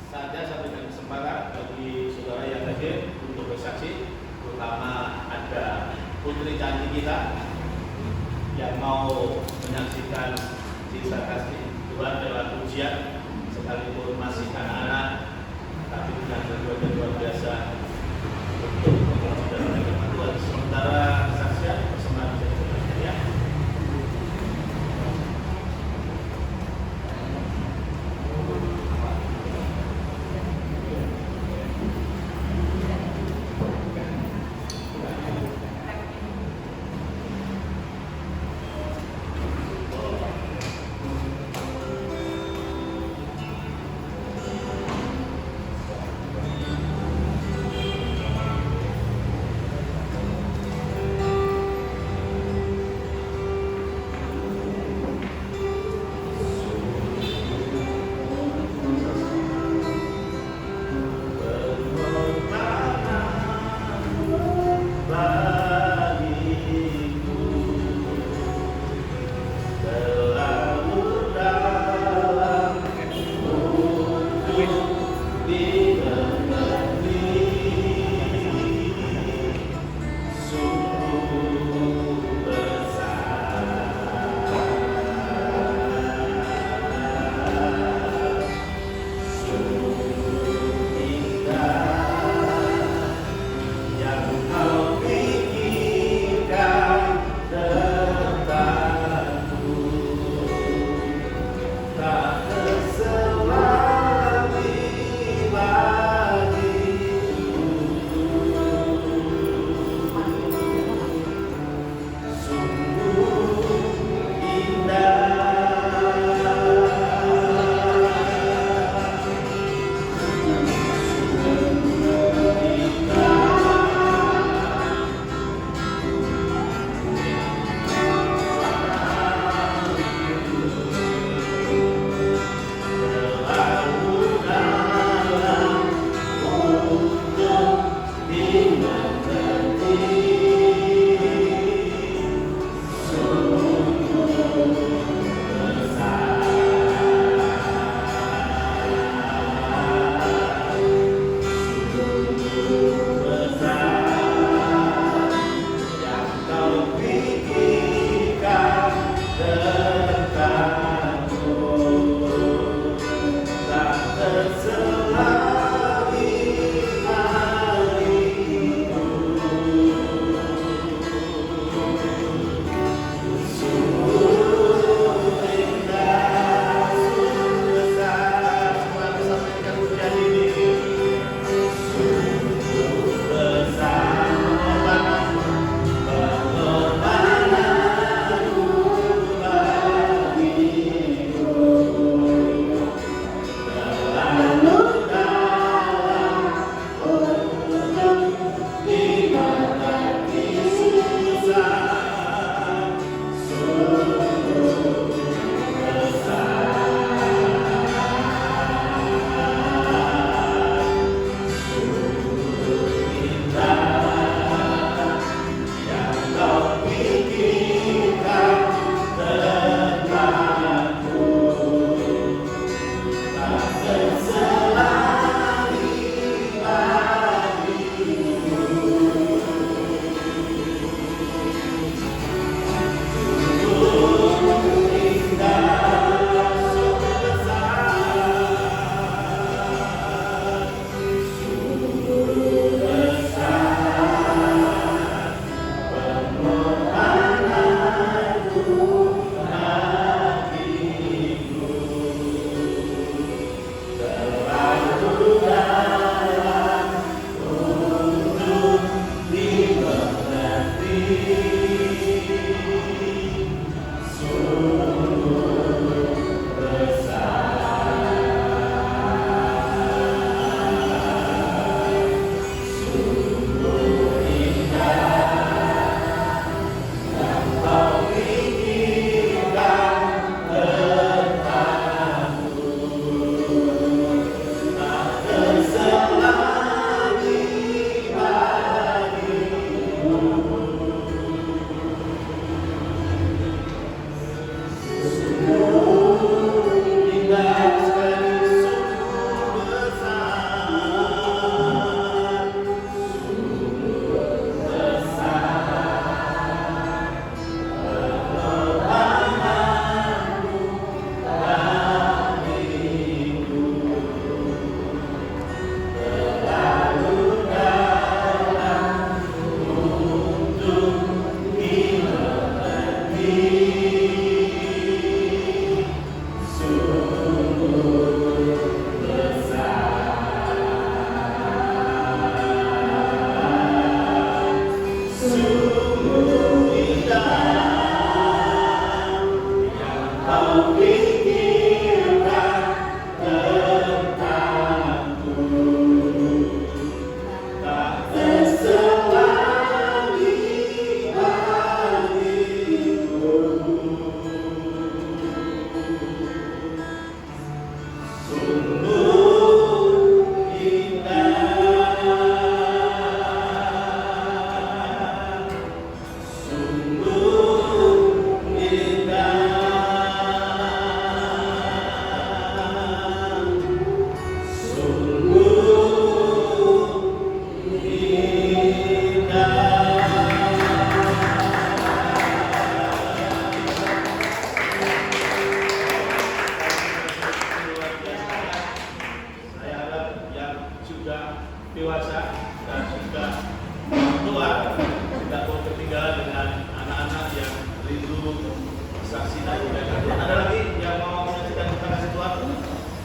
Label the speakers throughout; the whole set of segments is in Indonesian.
Speaker 1: Saatnya saya berikan kesempatan bagi saudara yang hadir untuk bersaksi, terutama ada putri cantik kita yang mau menyaksikan kisah kasih Tuhan lewat ujian, sekalipun masih anak-anak, tapi dengan berbuat luar biasa untuk saudara firman Tuhan. Sementara kesaksian persembahan saya.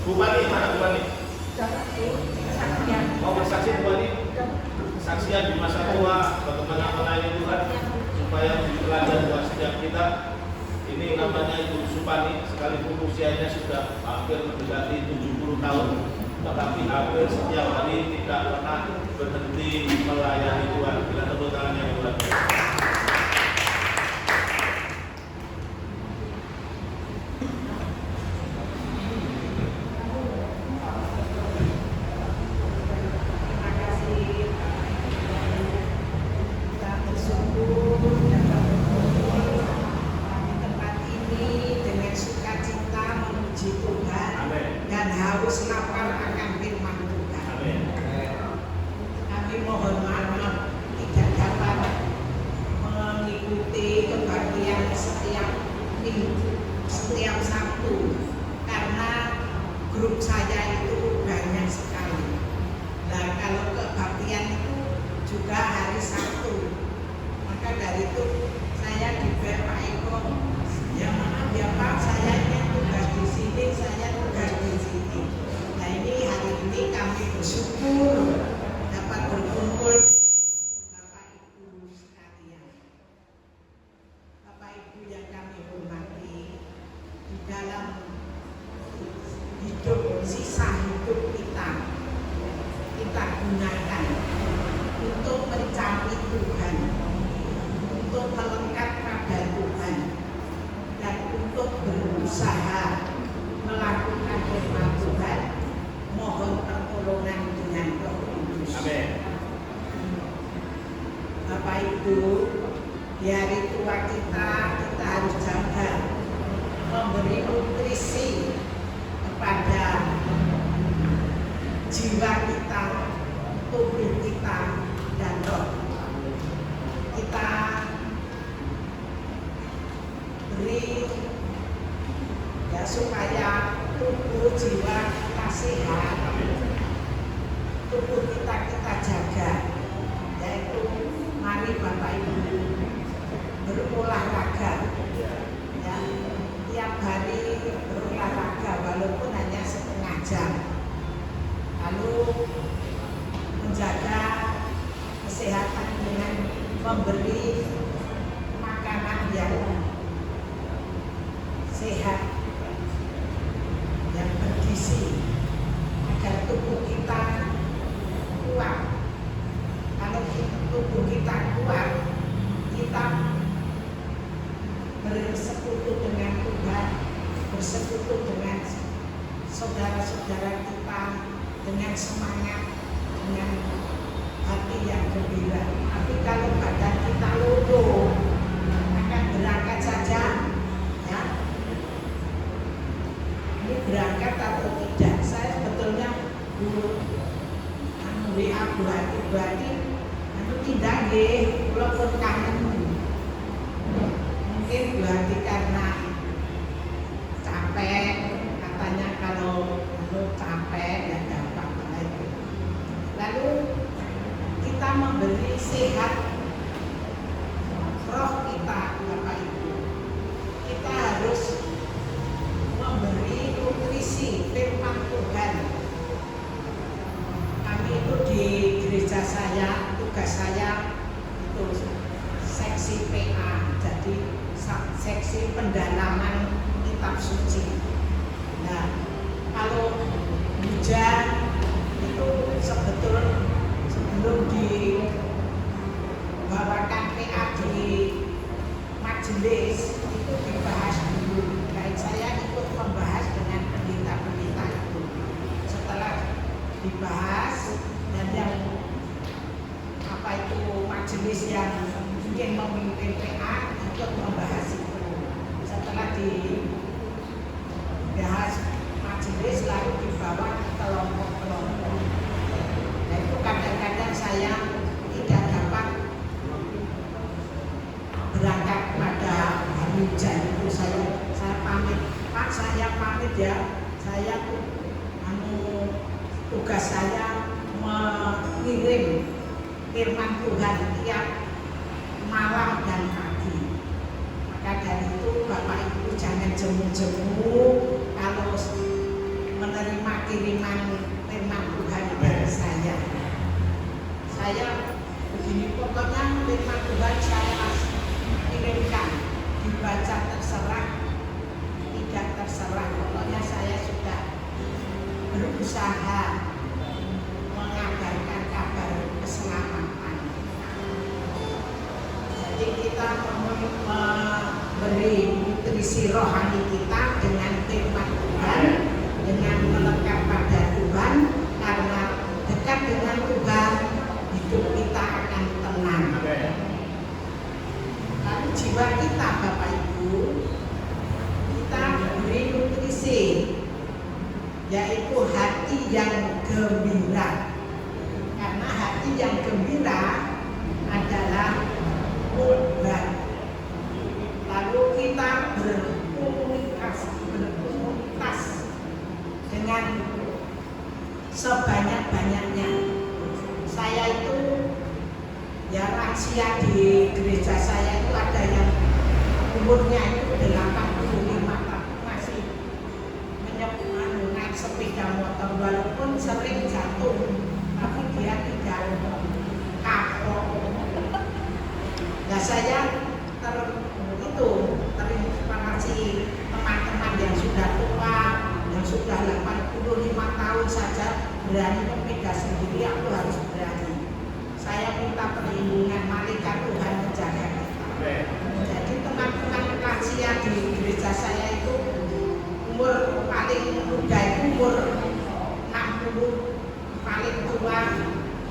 Speaker 1: Bu Pani, mana Bu Pani? Mau bersaksi Bu Pani? Saksian di masa tua bagaimana melayani Tuhan supaya menjadi teladan buat setiap kita. Ini namanya Ibu Supani, sekalipun usianya sudah hampir mendekati 70 tahun, tetapi hampir setiap hari tidak pernah berhenti melayani Tuhan. Bila tepuk tangan yang luar biasa.
Speaker 2: Setiap Sabtu karena grup saya itu banyak sekali. Nah kalau kebaktian itu juga hari Sabtu, maka dari itu saya diberi Pak Eko, ya maaf ya Pak, saya ini tugas di sini, saya tugas di sini. Nah ini hari ini kami bersyukur dapat berkumpul Bapak Ibu sekalian. Bapak Ibu yang kami hormati, di dalam hidup, sisa hidup kita gunakan untuk mencari Tuhan, untuk melekat pada Tuhan, dan untuk berusaha melakukan firman Tuhan. Mohon pertolongan dengan Roh Kudus.
Speaker 1: Amin.
Speaker 2: Bapak Ibu, di hari tua kita harus jaga, memberi nutrisi kepada jiwa kita, tubuh kita, dan roh kita. Beri ya supaya tubuh jiwa kita sehat, tubuh kita jaga, yaitu mari Bapak Ibu berolahraga, ya, tiap hari berolahraga walaupun hanya setengah jam, lalu menjaga kesehatan dengan memberi makanan yang sehat, yang bergizi, agar tubuh kita kuat. Kalau tubuh kita kuat, kita bersekutu dengan Tuhan, bersekutu dengan saudara-saudara kita dengan semangat, dengan hati yang gembira. Tapi kalau badan kita lodoh, akan berangkat saja, ya. Ini berangkat atau tidak? Saya sebetulnya dulu WA Bu Hati, tidak nggih, kula pun kangen. Mungkin Bu Hati karena capek, katanya kalau capek ya gampang itu. Lalu kita memberi sehat roh kita, Bapak Ibu. Kita harus memberi nutrisi firman Tuhan. Kami itu di gereja saya, tugas saya itu seksi PA, jadi seksi pendalaman kitab suci. Nah, kalau hujan itu sebelum dibawakan PA di majelis itu dibahas dulu. Baik saya ikut membahas dengan pendeta-pendeta itu. Setelah dibahas dan yang majelis yang mungkin memimpin PA ikut membahas itu. Setelah dibahas majelis lalu dibawa ke kelompok-kelompok. Nah itu kadang-kadang saya tidak dapat berangkat pada hari hujan itu. Saya pamit, Pak, saya pamit ya. Saya tugas saya mengirim firman Tuhan tiap malam dan pagi. Maka dari itu Bapak Ibu jangan jemu-jemu kalau menerima kiriman firman Tuhan dari saya. Saya begini, pokoknya firman Tuhan saya kirimkan, dibaca terserah, tidak terserah, pokoknya saya sudah berusaha mengabarkan kabar keselamatan. Jadi kita memberi nutrisi rohani kita dengan firman Tuhan, dengan melekat pada Tuhan, karena dekat dengan Tuhan hidup kita akan tenang. Lalu jiwa kita, Bapak Ibu, kita beri nutrisi, yaitu hati yang gembira. Karena hati yang gembira adalah obat. Lalu kita berkomunikasi dengan sebanyak-banyaknya. Saya itu ya lansia di gereja saya itu ada yang umurnya itu 85 tapi masih naik sepeda motor, walaupun sering jatuh tapi dia tidak kapok. Nah saya terinspirasi teman-teman yang sudah tua, yang sudah 85 tahun saja berani sepeda sendiri, aku harus berani. Saya minta perlindungan malaikat Tuhan menjaga kita. Jadi teman-teman lansia di gereja saya itu umur paling muda itu umur 60, paling tua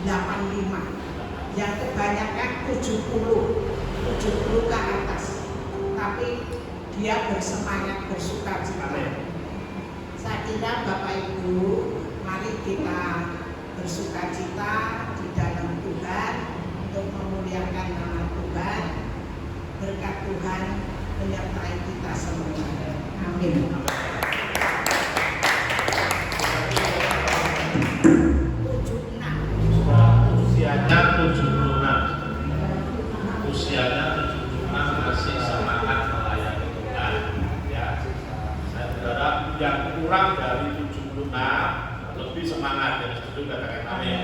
Speaker 2: 85, yang kebanyakan 70 ke atas. Tapi dia bersemangat, bersuka cita. Saya kira Bapak Ibu, mari kita bersuka cita di dalam Tuhan untuk memuliakan nama Tuhan. Berkat Tuhan menyertai kita semua. Amin.
Speaker 1: Usianya 76 masih semangat melayani Tuhan. Ya, saya berharap yang kurang dari 76 lebih semangat, yang setuju katakan amin.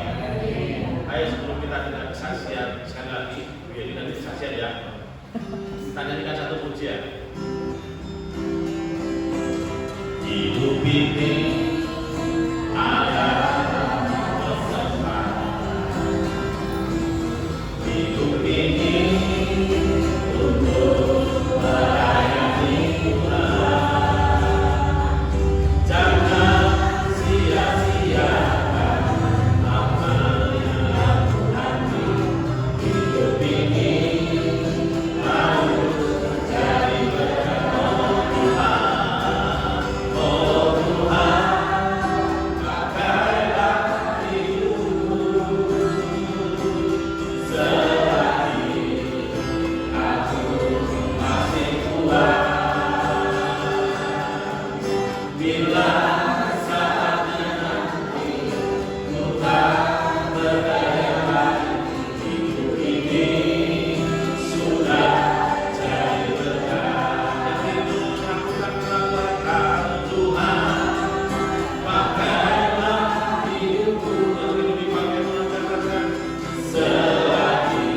Speaker 1: Ayo sebelum kita dengar kesaksian sekali lagi, ini nanti kesaksian ya. Kita nyanyikan satu pujian. Hidup ini adalah hidup ini untuk melayani Tuhan. Jangan sia-siakan amal yang Tuhan beri. Hidup ini harus jadi berkat Tuhan. Oh Tuhan, pakailah hidupku selagi aku masih kuat. Bila saatnya nanti ku tak berdaya lagi, hidup ini sudah jadi berkat. Itu lakukanlah berkat Tuhan. Pakailah hidupku, lebih dipakai mengatakan selagi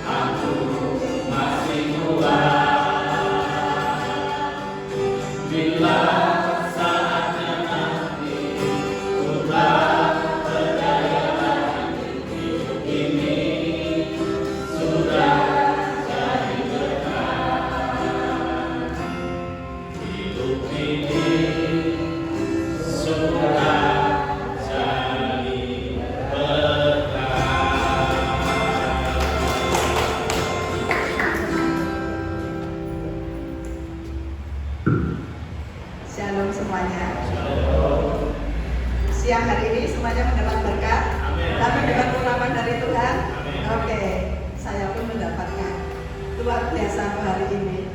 Speaker 1: aku masih kuat. Bila saatnya nanti ku tak berdaya lagi, hidup ini sudah jadi berkat. Hidup ini sudah jadi berkat.
Speaker 3: Shalom semuanya. Siang hari ini semuanya mendapat berkat.
Speaker 1: Amin.
Speaker 3: Kami mendapat urapan dari Tuhan.
Speaker 1: Amin.
Speaker 3: Oke, saya pun mendapatkan. Luar biasa hari ini.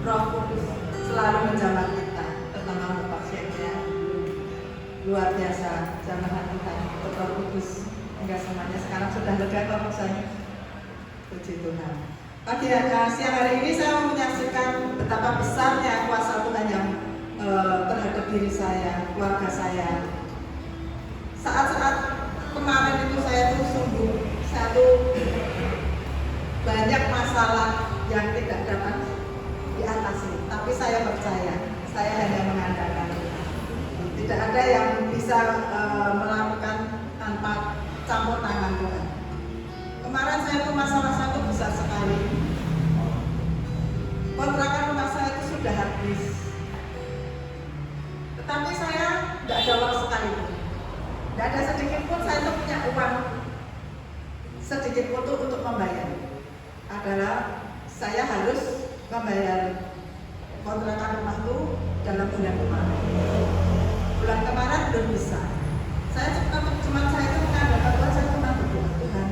Speaker 3: Roh Kudus selalu menjamah kita, terutama Bapak Syekh. Luar biasa jamahan Tuhan, Roh Kudus. Enggak semuanya sekarang sudah lega kelompok saya. Puji Tuhan. Siang hari ini saya menyaksikan betapa besarnya kuasa Tuhan yang terhadap diri saya, keluarga saya. Saat-saat kemarin itu saya tuh sungguh banyak masalah yang tidak dapat diatasi. Tapi saya percaya, saya hanya mengandalkan Tuhan. Tidak ada yang bisa melakukan tanpa campur tangan Tuhan. Kemarin saya tuh masalah satu besar sekali. Kontrakan rumah saya itu sudah habis. Tetapi saya tidak ada uang sekalipun. Tidak ada sedikit pun saya tuh punya uang sedikit pun untuk membayar. Adalah saya harus membayar kontrakan rumah itu dalam bulan kemarin. Bulan kemarin belum bisa. Saya cuma saya itu mengandalkan Tuhan, saya cuma berdoa, Tuhan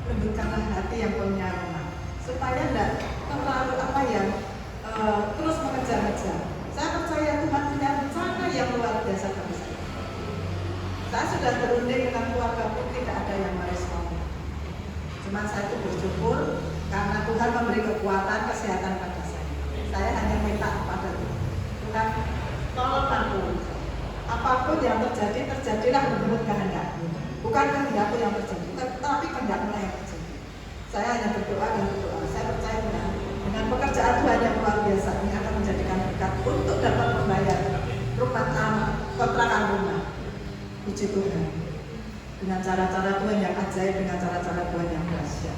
Speaker 3: lembutkanlah hati yang punya rumah supaya tidak terlalu terus mengejar-ngejar. Saya percaya Tuhan punya rencana yang luar biasa bagi saya. Saya sudah berunding dengan keluarga pun tidak ada yang merespon. Cuma saya itu bersyukur karena Tuhan memberi kekuatan kesehatan pada saya. Saya hanya minta kepada Tuhan, tolong aku. Apapun yang terjadi, terjadilah menurut kehendak-Mu. Bukan kehendakku yang terjadi, tetapi kehendak-Mu yang terjadi. Saya hanya berdoa dan berdoa. Saya percaya dengan pekerjaan Tuhan yang luar biasa ini akan menjadikan berkat untuk dapat membayar kontrakan rumah. Puji Tuhan. Dengan cara-cara Tuhan yang ajaib, dengan cara-cara Tuhan yang dahsyat.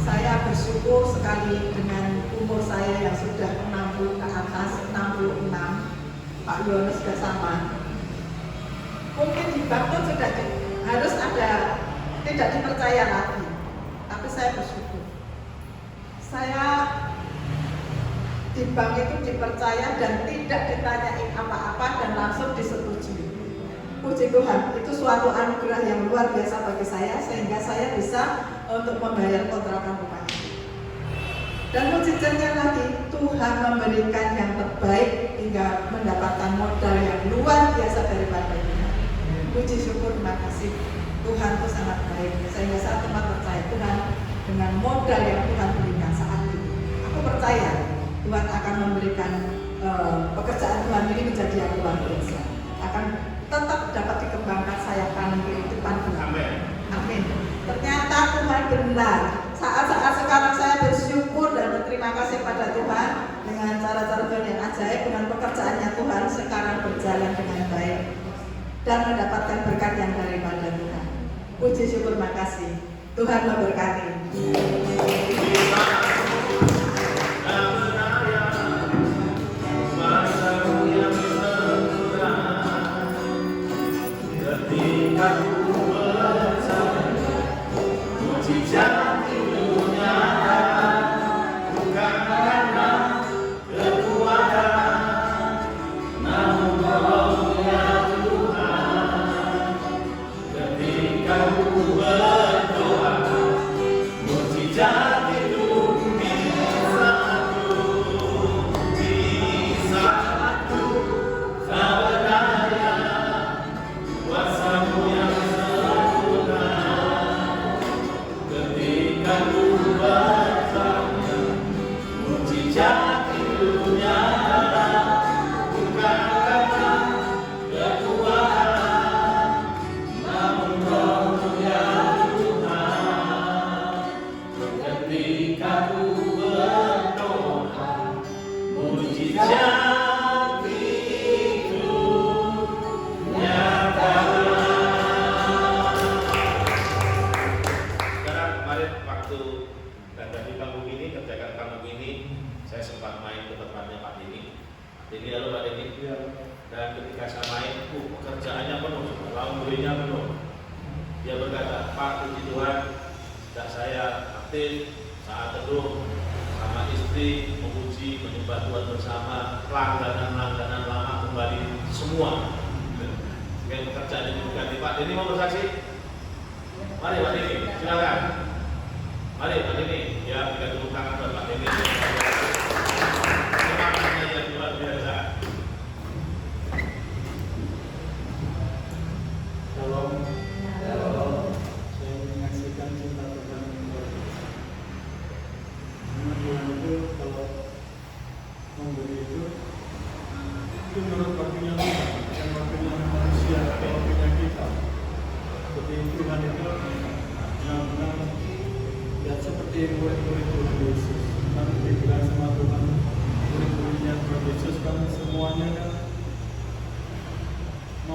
Speaker 3: Saya bersyukur sekali dengan umur saya yang sudah 60 ke atas, 66. Pak Yohanes sudah sama. Mungkin di bank pun sudah harus ada, tidak dipercaya lagi. Tapi saya bersyukur. Saya di bank itu dipercaya dan tidak ditanyain apa-apa dan langsung disetujui. Puji Tuhan, itu suatu anugerah yang luar biasa bagi saya sehingga saya bisa untuk membayar kontrakan rumah ini. Dan mujizatnya lagi, Tuhan memberikan yang terbaik hingga mendapatkan modal yang luar biasa daripada Tuhan. Puji syukur, terima kasih. Tuhan itu sangat baik. Sehingga saya cuma percaya Tuhan dengan modal yang Tuhan berikan saat ini. Aku percaya Tuhan akan memberikan pekerjaan Tuhan ini menjadi yang luar biasa. Akan tetap dapat dikembangkan sayap kanan kiri depan belakang.
Speaker 1: Amin.
Speaker 3: Amin. Ternyata Tuhan benar. Saat-saat sekarang saya bersyukur dan berterima kasih pada Tuhan dengan cara-cara Tuhan yang ajaib, dengan pekerjaannya Tuhan sekarang berjalan dengan baik dan mendapatkan berkat yang daripada Tuhan. Puji syukur, makasih. Tuhan memberkati.
Speaker 1: Dan ketika saya main, pekerjaannya penuh, laundrynya penuh. Dia berkata, Pak, puji Tuhan, sejak saya aktif saat teduh sama istri, memuji, menyembah Tuhan bersama, langganan lama kembali semua. Yang pekerjaan ini bukan Pak Dini mau bersaksi? Mari Pak Dini, silakan. Mari Pak Dini, ya kita tepuk tangan buat Pak Dini. Semangatnya yang luar biasa.
Speaker 4: Shalom. Shalom. Saya menyaksikan cinta Tuhan yang luar biasa. Karena Tuhan itu kalau memberi itu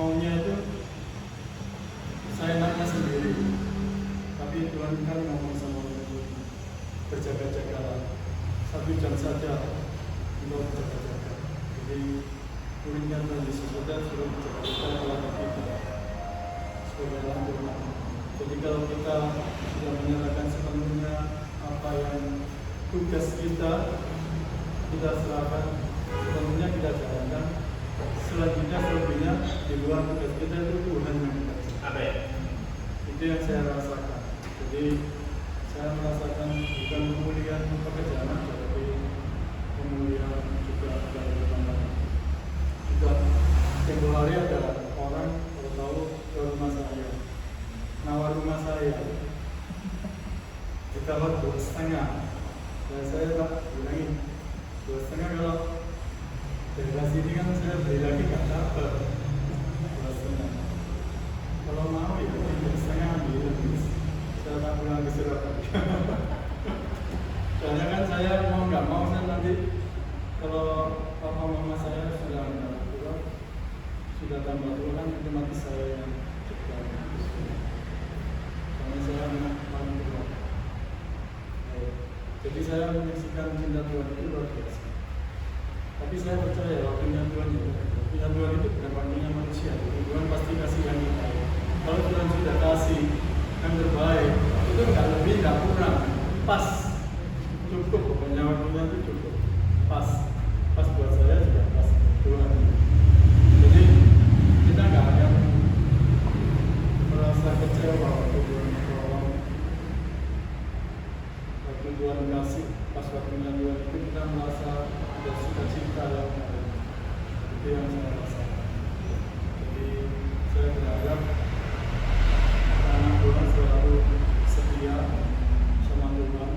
Speaker 4: maunya itu saya enaknya sendiri, tapi Tuhan kan ngomong sama aku, berjaga-jagalah 1 jam saja untuk berjaga-jaga. Jadi muridnya Tuhan Yesus sudah suruh berjaga-jaga kepada kita sebagai dalam Tuhan. Jadi kalau kita sudah menyerahkan sepenuhnya apa yang tugas kita serahkan, sepenuhnya kita jalankan. Selanjutnya selebihnya di luar tugas kita itu Tuhan yang kita.
Speaker 1: Amin.
Speaker 4: Itu yang saya rasakan. Jadi saya merasakan bukan pemulihan pekerjaan saja, tapi pemulihan juga dari teman-teman. Juga tempoh hari ada orang tahu ke rumah saya, nawar rumah saya, ditawar 2,5. Dan saya tak bilangin 2,5 kalau dari sini kan saya beli lagi nggak dapat 2,5. Kalau mau ya 3,5 ambil, saya tak pulang ke Surabaya. Soalnya kan saya mau nggak mau saya nanti kalau papa mama saya sudah tambah tua kan otomatis saya yang cekal. Karena saya anak paling tua. Jadi saya menyaksikan cinta Tuhan itu luar biasa. Tapi saya percaya waktunya Tuhan itu, waktunya Tuhan itu bukan waktunya manusia. Tuhan pasti kasih yang kita. Kalau Tuhan sudah kasih yang terbaik, itu nggak lebih nggak kurang, pas, cukup. Pokoknya waktunya itu cukup, pas buat saya juga pas Tuhan. Jadi kita nggak akan merasa kecewa waktu Tuhan tolong, waktu Tuhan kasih, pas waktunya Tuhan itu kita merasa ada sukacita yang ada. Itu yang saya rasakan. Jadi saya berharap anak Tuhan selalu setia sama Tuhan,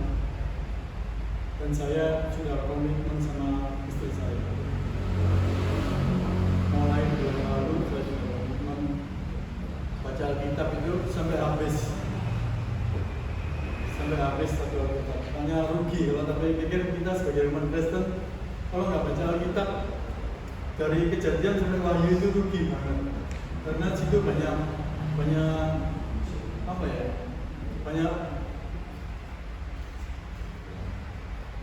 Speaker 4: dan saya sudah komitmen sama istri saya. Mulai bulan lalu saya sudah komitmen baca Alkitab itu sampai habis satu Alkitab. Hanya rugi kalau tapi pikir kita sebagai umat Kristen kalau nggak baca Alkitab dari Kejadian sampai Wahyu itu rugi banget, karena situ banyak apa ya, banyak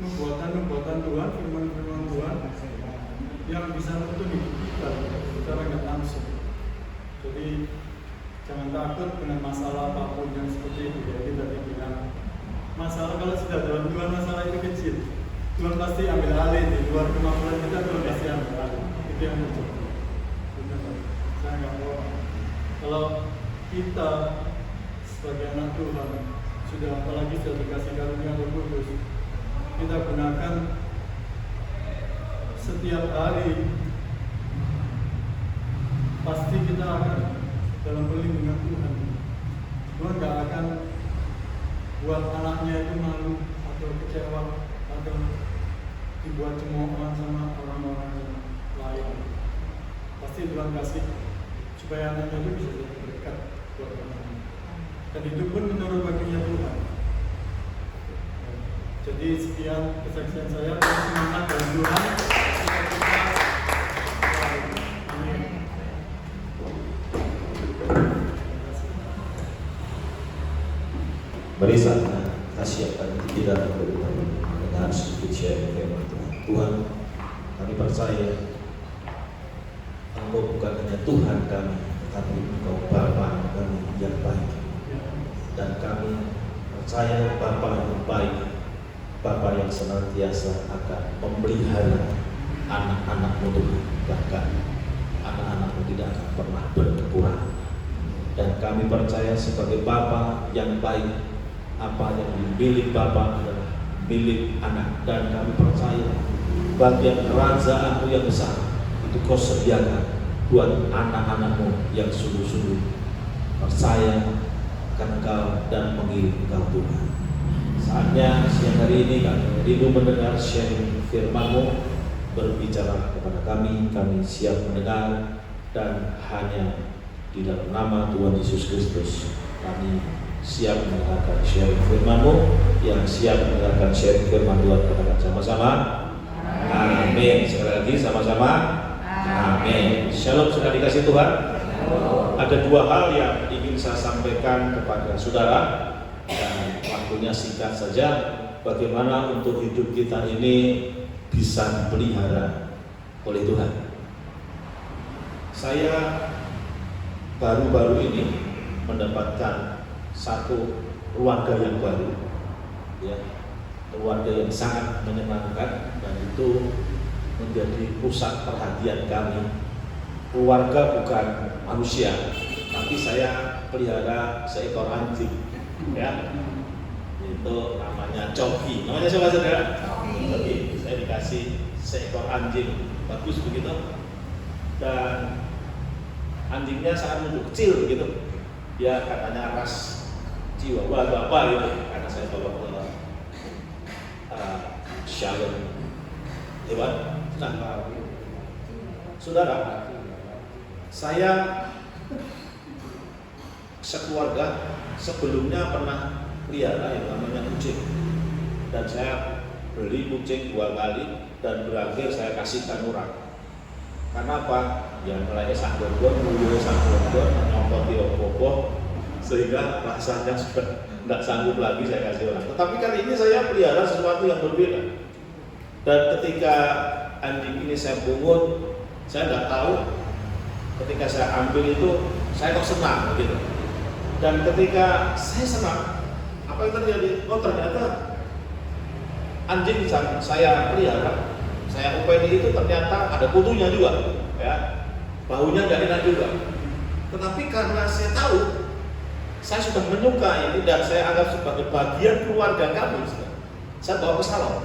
Speaker 4: nubuatan Tuhan, firman Tuhan yang bisa menuntun hidup kita secara nggak langsung. Jadi jangan takut dengan masalah apapun yang seperti itu. Jadi tadi bilang masalah, kalau sudah dalam Tuhan masalah itu kecil, Tuhan pasti ambil alih. Di luar kemampuan kita Tuhan pasti ambil alih. Itu yang terjadi. Saya nggak mau kalau kita sebagai anak Tuhan sudah, apalagi sudah dikasih karunia Roh Kudus, kita gunakan setiap hari. Pasti kita akan dalam perlindungan Tuhan. Tuhan gak akan buat anaknya itu malu atau kecewa atau dibuat cemoohan sama orang-orang yang lain. Pasti Tuhan kasih supaya anaknya itu bisa jadi berkat buat orang-orang. Dan itu pun menurut waktunya Tuhan. Jadi sekian kesaksian saya, semangat dalam Tuhan.
Speaker 5: Mari saatnya kita siapkan pikiran untuk kita mendengar sedikit sharing firman Tuhan. Tuhan, kami percaya Engkau bukan hanya Tuhan kami, tetapi Engkau Bapa kami yang baik. Dan kami percaya Bapa yang baik, Bapa yang senantiasa akan memelihara anak-anak-Mu Tuhan. Bahkan anak-anak-Mu tidak akan pernah berkekurangan. Dan kami percaya sebagai Bapa yang baik, apa yang milik Bapa adalah milik anak. Dan kami percaya bagian kerajaan-Mu yang besar itu Kau sediakan buat anak-anak-Mu yang sungguh-sungguh percaya akan Engkau dan mengiring Engkau Tuhan. Saatnya siang hari ini kami rindu mendengar sharing firman-Mu, berbicara kepada kami siap mendengar, dan hanya di dalam nama Tuhan Yesus Kristus kami siap mendengarkan sharing firman-Mu. Yang siap mendengarkan sharing firman Tuhan katakan sama-sama amin. Sekali lagi sama-sama amin. Shalom, sudah dikasih Tuhan. Ada dua hal yang ingin saya sampaikan kepada saudara, dan waktunya singkat saja. Bagaimana untuk hidup kita ini bisa dipelihara oleh Tuhan. Saya baru-baru ini mendapatkan satu keluarga yang baru, ya, keluarga yang sangat menyenangkan, dan itu menjadi pusat perhatian kami. Keluarga bukan manusia, tapi saya pelihara seekor anjing, ya, itu namanya Coki. Namanya siapa saudara? Coki. Saya dikasih seekor anjing, bagus begitu, dan anjingnya sangat kecil begitu. Dia katanya ras Chihuahua atau apa gitu, karena saya bawa ke Shalom Hewan. Nah, saudara, saya sekeluarga sebelumnya pernah pelihara yang namanya kucing, dan saya beli kucing 2 kali dan berakhir saya kasihkan orang. Karena apa? Ya mulai sanggon-gon, mulai sanggon-gon, nyokoti opo-opo, sehingga rasanya sudah tidak sanggup lagi saya kasih orang. Tetapi kali ini saya pelihara sesuatu yang berbeda. Dan ketika anjing ini saya pungut, saya tidak tahu. Ketika saya ambil itu, saya kok senang gitu. Dan ketika saya senang, apa yang terjadi? Oh ternyata anjing saya pelihara, saya upeni itu ternyata ada kutunya juga, ya, baunya nggak enak juga. Tetapi karena saya tahu, saya sudah menyukai ini dan saya anggap sebagai bagian keluarga kami, saya bawa ke salon,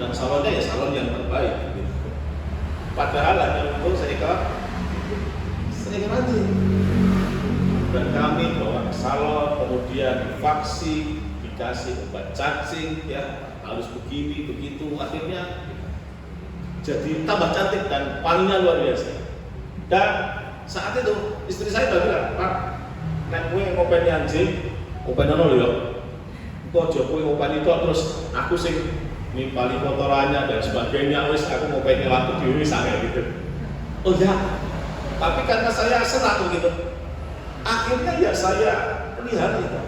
Speaker 5: dan salonnya ya salon yang terbaik. Gitu. Padahal hanya untuk seekor anjing, dan kami bawa ke salon, kemudian divaksin, dikasih obat cacing, ya harus begini begitu, akhirnya jadi tambah cantik dan wanginya luar biasa. Dan saat itu istri saya udah bilang, Pak, nek kowe ngopeni anjing, ngopeni ono lho. Kok aja kowe ngopeni tok terus aku sing nimpali kotorannya dan sebagainya, wis aku ngopeni waktu dhewe sange gitu. Oh ya. Tapi karena saya senang gitu, akhirnya ya saya pelihara itu.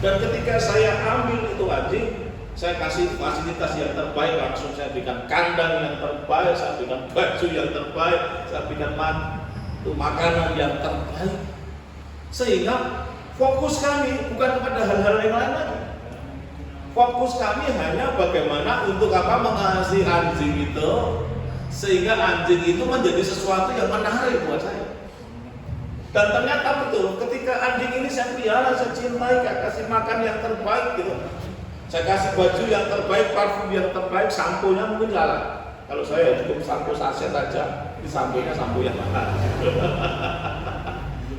Speaker 5: Dan ketika saya ambil itu anjing, saya kasih fasilitas yang terbaik, langsung saya berikan kandang yang terbaik, saya berikan baju yang terbaik, saya berikan makanan yang terbaik. Sehingga fokus kami bukan kepada hal-hal yang lain lagi. Fokus kami hanya bagaimana untuk apa mengasihi anjing itu, sehingga anjing itu menjadi sesuatu yang menarik buat saya. Dan ternyata betul, ketika anjing ini saya pelihara, saya cintai, saya kasih makan yang terbaik gitu. Saya kasih baju yang terbaik, parfum yang terbaik, sampo-nya mungkin lalat. Kalau saya cukup sampo saset aja, ini sampo-nya sampo yang mahal.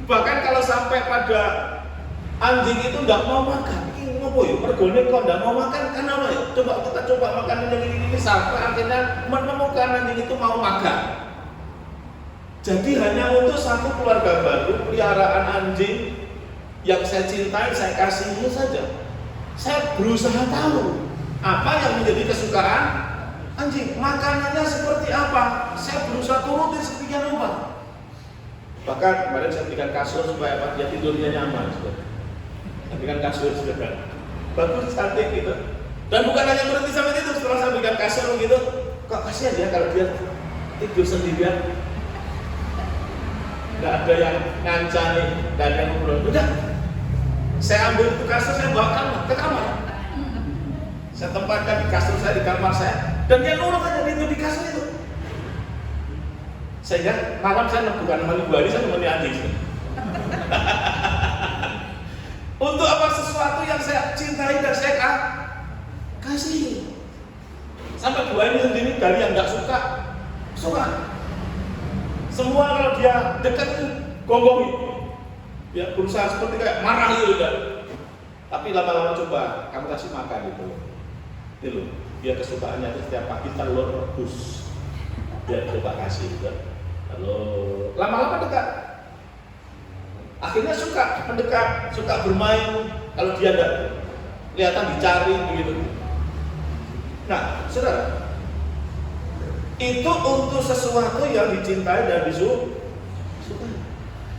Speaker 5: Bahkan kalau sampai pada anjing itu nggak mau makan, ini ngopo ya? Mergone kok nggak mau makan, kenapa ya? Coba kita coba makan yang ini sampai akhirnya menemukan anjing itu mau makan. Jadi hanya untuk satu keluarga baru, peliharaan anjing yang saya cintai, saya kasihi saja. Saya berusaha tahu apa yang menjadi kesukaan anjing, makanannya seperti apa. Saya berusaha turutin sedemikian rupa. Bahkan kemarin saya berikan kasur supaya apa? Dia tidurnya nyaman. Saya berikan kasur juga, bagus, cantik gitu. Dan bukan hanya berhenti sampai itu. Setelah saya berikan kasur gitu, kok kasihan ya kalau dia tidur sendirian. Nggak ada yang ngancani, nggak ada yang ngobrol. Udah, saya ambil itu kasur, saya bawa ke kamar. Saya tempatkan di kasur saya, di kamar saya, dan dia nurut aja tidur di kasur itu. Sehingga malam saya bukan nemani Bu Hari, saya nemani anjing. Untuk apa? Sesuatu yang saya cintai dan saya kasih. Sampai Bu Hari sendiri dari yang nggak suka. Semua kalau dia dekat itu gonggongin. Ya berusaha seperti kayak marah gitu kan. Tapi lama-lama coba kamu kasih makan gitu. Ini loh, dia kesukaannya itu setiap pagi telur rebus. Dia coba kasih gitu. Lalu lama-lama dekat. Akhirnya suka mendekat, suka bermain. Kalau dia enggak kelihatan dicari begitu. Nah, saudara, itu untuk sesuatu yang dicintai dan disukai.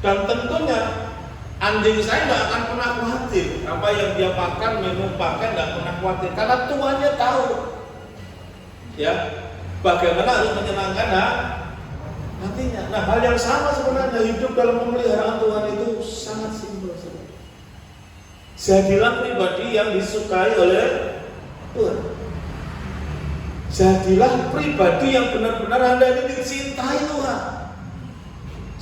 Speaker 1: Dan tentunya anjing saya nggak akan pernah khawatir apa yang dia makan, minum, pakai, nggak pernah khawatir karena tuannya tahu ya bagaimana harus menyenangkan hatinya. Nah, hal yang sama sebenarnya hidup dalam pemeliharaan Tuhan itu sangat simpel. Jadilah pribadi yang disukai oleh Tuhan. Jadilah pribadi yang benar-benar Anda ini dicintai Tuhan.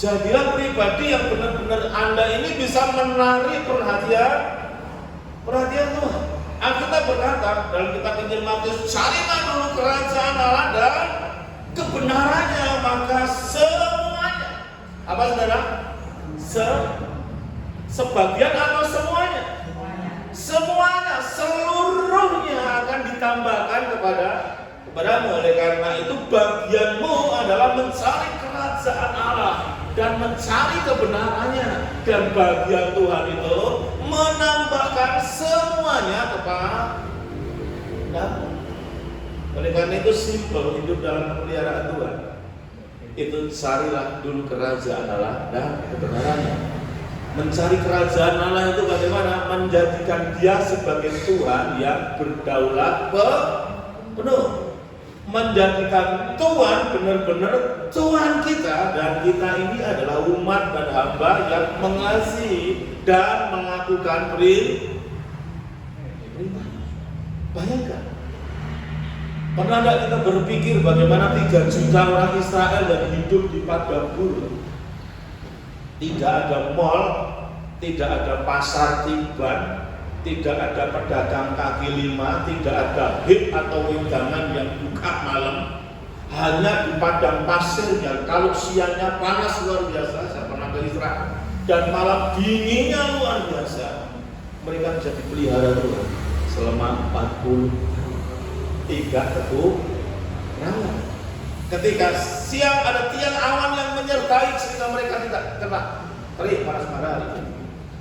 Speaker 1: Jadilah pribadi yang benar-benar Anda ini bisa menarik perhatian Tuhan. Alkitab berkata dalam kitab Injil Matius, carilah dulu kerajaan Allah dan kebenarannya, maka semuanya, apa saudara? Sebagian atau semuanya? Semuanya, seluruhnya akan ditambahkan kepadamu. Oleh karena itu bagianmu adalah mencari kerajaan Allah dan mencari kebenarannya, dan bagian Tuhan itu menambahkan semuanya kepadamu. Oleh karena itu simpel hidup dalam pemeliharaan Tuhan. Itu carilah dulu kerajaan Allah dan kebenarannya. Mencari kerajaan Allah itu bagaimana? Menjadikan Dia sebagai Tuhan yang berdaulat penuh. Menjadikan Tuhan benar-benar Tuhan kita, dan kita ini adalah umat dan hamba yang mengasihi dan melakukan perintah. Bayangkan, pernah tidak kita berpikir bagaimana 3 juta orang Israel yang hidup di padang gurun? Tidak ada mall, tidak ada pasar tiban, tidak ada pedagang kaki lima, tidak ada hit atau wedangan yang buka malam. Hanya di padang pasir yang kalau siangnya panas luar biasa, saya pernah ke Israel, dan malam dinginnya luar biasa. Mereka bisa dipelihara Tuhan selama 43 kekurangan. Ketika siang ada tiang awan yang menyertai sehingga mereka tidak kena terik panas matahari.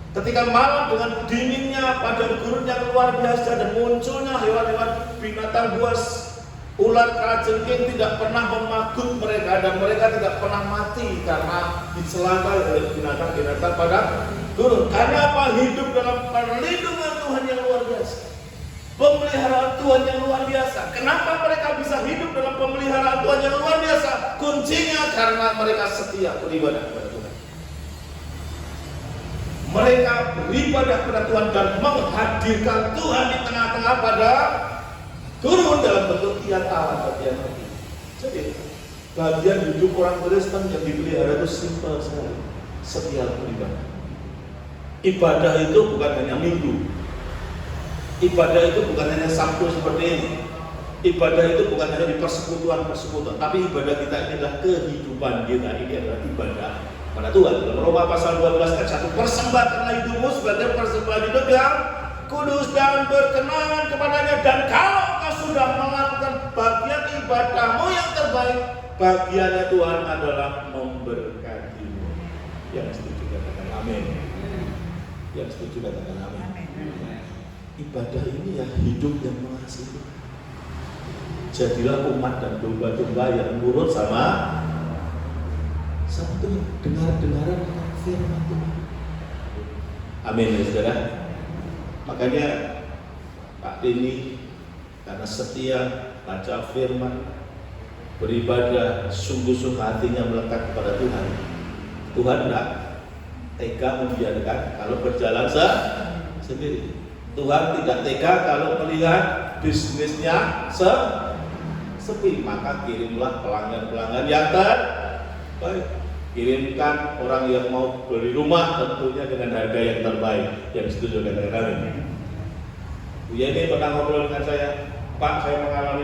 Speaker 1: Ketika malam dengan dinginnya padang gurun yang luar biasa dan munculnya hewan-hewan binatang buas, ular, kalajengking tidak pernah memagut mereka, dan mereka tidak pernah mati karena dicelakai oleh binatang-binatang padang gurun. Karena apa? Hidup dalam perlindungan Tuhan yang luar biasa. Pemeliharaan Tuhan yang luar biasa. Kenapa mereka bisa hidup dalam pemeliharaan Tuhan yang luar biasa? Kuncinya karena mereka setia beribadah kepada Tuhan. Mereka beribadah kepada Tuhan dan menghadirkan Tuhan di tengah-tengah pada turun dalam bentuk tiang awan bagian hati. Jadi bagian hidup orang Kristen yang dipelihara itu simpel sekali. Setia beribadah. Ibadah itu bukan hanya minggu. Ibadah itu bukan hanya Sabtu seperti ini. Ibadah itu bukan hanya di persekutuan, tapi ibadah kita ini adalah kehidupan kita. Ini adalah ibadah pada Tuhan. Dalam Roma pasal 12 ayat 1, persembahkanlah hidupmu sebagai persembahan hidup yang kudus dan berkenan kepadanya. Dan kalau kau sudah melakukan bagian ibadahmu yang terbaik, bagiannya Tuhan adalah memberkatimu. Yang setuju katakan amin. Yang setuju katakan amin. Ibadah ini ya hidup yang mengasihi. Jadilah umat dan domba-domba yang nurut sama Tuhan, dengar-dengaran firman Tuhan. Amin ya saudara. Makanya Pak Deni karena setia baca firman, beribadah, sungguh-sungguh hatinya melekat kepada Tuhan. Tuhan tidak tega membiarkan kalau berjalan sendiri. Tuhan tidak tega kalau melihat bisnisnya sepi, maka kirimlah pelanggan-pelanggan yang terbaik. Kirimkan orang yang mau beli rumah tentunya dengan harga yang terbaik. Yang setuju dengan kami. Bu Yeni pernah ngobrol dengan saya, Pak, saya mengalami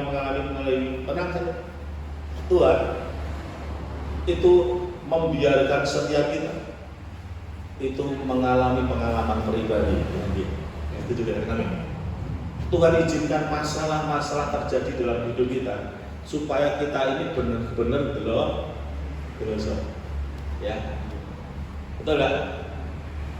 Speaker 1: tenang saja. Tuhan itu membiarkan setiap kita itu mengalami pengalaman pribadi. Itu juga kami. Tuhan izinkan masalah-masalah terjadi dalam hidup kita supaya kita ini benar-benar belum ya. Betul gak?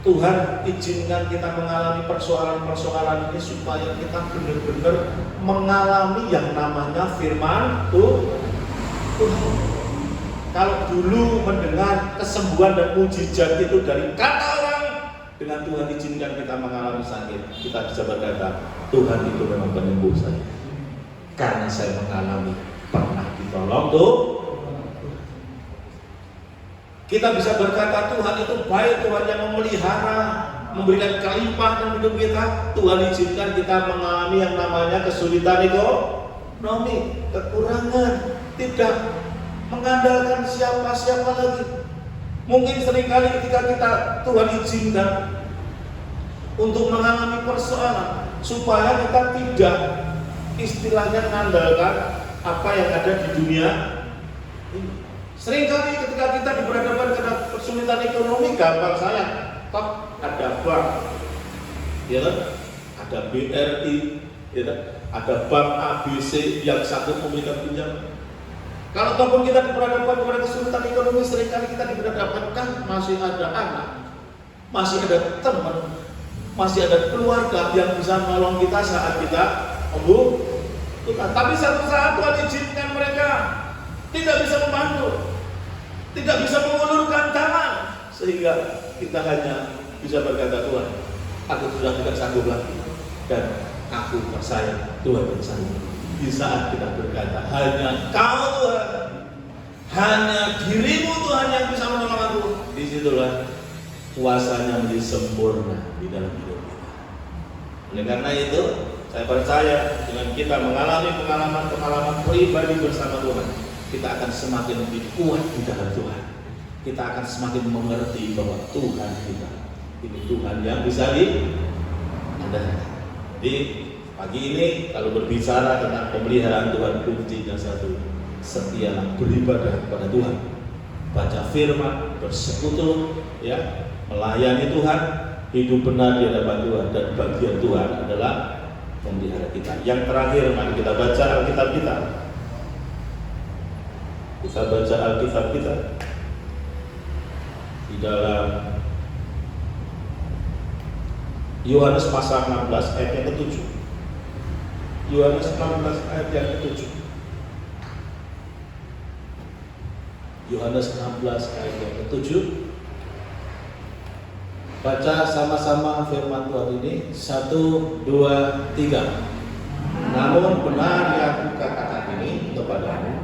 Speaker 1: Tuhan izinkan kita mengalami persoalan-persoalan ini supaya kita benar-benar mengalami yang namanya firman Tuhan. Kalau dulu mendengar kesembuhan dan mujizat itu dari kata orang. Dengan Tuhan izinkan kita mengalami sakit, kita bisa berkata, Tuhan itu memang penyembuh saya. Karena saya mengalami pernah ditolong tuh. Kita bisa berkata Tuhan itu baik, Tuhan yang memelihara, memberikan kelimpahan dalam hidup kita. Tuhan izinkan kita mengalami yang namanya kesulitan ekonomi, kekurangan, tidak mengandalkan siapa-siapa lagi. Mungkin seringkali ketika Tuhan izinkan untuk mengalami persoalan supaya kita tidak istilahnya mengandalkan apa yang ada di dunia ini. Seringkali ketika kita berhadapan dengan kesulitan ekonomi, gampang saya, toh ada bank, ya kan? Ada BRI, ya kan? Ada bank ABC yang satu memberikan pinjaman. Kalau ataupun kita berhadapan kepada kesulitan ekonomi, seringkali kita diberhadapkan masih ada anak, masih ada teman, masih ada keluarga yang bisa menolong kita saat kita membutuhkan. Tapi satu saat Tuhan izinkan mereka tidak bisa membantu, tidak bisa mengulurkan tangan, sehingga kita hanya bisa berkata, Tuhan, aku sudah tidak sanggup lagi, dan aku percaya Tuhan yang sanggup. Di saat kita berkata, hanya Kau Tuhan, hanya dirimu Tuhan yang bisa menolong aku, disitulah kuasanya menjadi sempurna di dalam hidup kita. Oleh karena itu, saya percaya dengan kita mengalami pengalaman-pengalaman pribadi bersama Tuhan, kita akan semakin lebih kuat di dalam Tuhan. Kita akan semakin mengerti bahwa Tuhan kita ini Tuhan yang bisa diandalkan. Jadi pagi ini kalau berbicara tentang pemeliharaan Tuhan, kuncinya satu, setialah beribadah kepada Tuhan, baca firman, bersekutu, ya, melayani Tuhan, hidup benar di hadapan Tuhan, dan bagian Tuhan adalah memelihara kita. Yang terakhir, mari kita baca Alkitab kita. Kita baca Alkitab kita di dalam Yohanes pasal 16 ayat yang ke-7. Yohanes 16 ayat yang ke-7. Yohanes 16 ayat yang ke-7. Baca sama-sama firman Tuhan ini. 1, 2, 3. Namun benar yang aku katakan ini kepadamu